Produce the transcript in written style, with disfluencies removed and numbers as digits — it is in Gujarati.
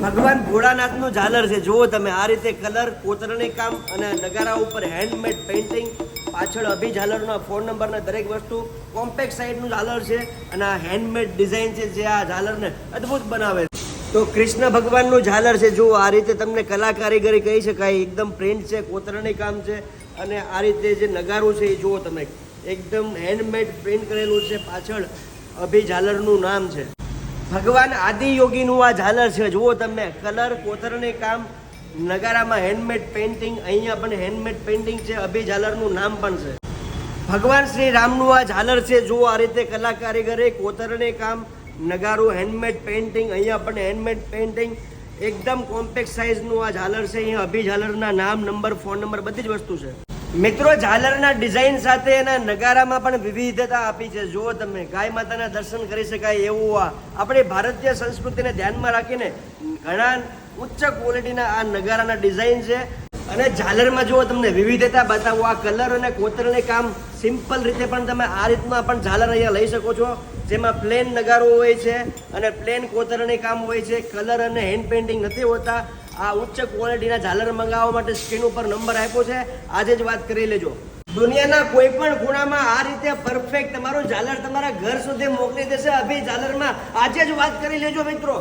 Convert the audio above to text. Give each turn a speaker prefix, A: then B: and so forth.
A: ભગવાન ભોળાનાથનું ઝાલર છે. જુઓ તમે આ રીતે કલર, કોતરણી કામ અને નગારા ઉપર હેન્ડમેડ પેઇન્ટિંગ, પાછળ અભી ઝાલરનો ફોન નંબરના દરેક વસ્તુ કોમ્પેક્ટ સાઇઝનું ઝાલર છે અને આ હેન્ડમેડ ડિઝાઇન છે જે આ ઝાલરને અદ્ભુત બનાવે છે. તો કૃષ્ણ ભગવાનનું ઝાલર છે. જુઓ આ રીતે તમને કલા કારીગરી કહી શકાય. એકદમ પ્રિન્ટ છે, કોતરણી કામ છે અને આ રીતે જે નગારું છે એ જુઓ તમે એકદમ હેન્ડમેડ પ્રિન્ટ કરેલું છે. પાછળ અભી ઝાલરનું નામ છે. ભગવાન આદિયોગીનું આ ઝાલર છે. જુઓ તમે કલર, કોતરણી કામ, નગારામાં હેન્ડમેડ પેઇન્ટિંગ, અહીંયા પણ હેન્ડમેડ પેઇન્ટિંગ છે. અભી ઝાલરનું નામ પણ છે. ભગવાન શ્રી રામનું આ ઝાલર છે. જુઓ આ રીતે કલા કારીગરી, કોતરણી કામ, નગારું, હેન્ડમેડ પેઇન્ટિંગ, અહીંયા પણ હેન્ડમેડ પેઇન્ટિંગ, એકદમ કોમ્પેક્ટ સાઇઝનું આ ઝાલર છે. અહીંયા અભી ઝાલરના નામ, નંબર, ફોન નંબર બધી જ વસ્તુ છે. મિત્રો ઝાલરના ડિઝાઇન સાથે એના નગારામાં પણ વિવિધતા આપી છે. જુઓ તમે ગાય માતાના દર્શન કરી શકાય એવું આ આપણી ભારતીય સંસ્કૃતિને ધ્યાનમાં રાખીને ઘણા ઉચ્ચ ક્વોલિટીના આ નગારાના ડિઝાઇન છે. અને ઝાલરમાં જુઓ તમને વિવિધતા બતાવો. આ કલર અને કોતરણી કામ સિમ્પલ રીતે પણ તમે આ રીતના પણ ઝાલર અહીંયા લઈ શકો છો, જેમાં પ્લેન નગારો હોય છે અને પ્લેન કોતરણી કામ હોય છે. કલર અને હેન્ડ પેઇન્ટિંગ નથી હોતા. આ ઉચ્ચ ક્વોલિટીના ઝાલર મંગાવવા માટે સ્ક્રીન ઉપર નંબર આપ્યો છે, આજે જ વાત કરી લેજો. દુનિયાના કોઈ પણ ખૂણામાં આ રીતે પરફેક્ટ તમારું ઝાલર તમારા ઘર સુધી મોકલી દેશે અભી ઝાલરમાં. આજે જ વાત કરી લેજો મિત્રો.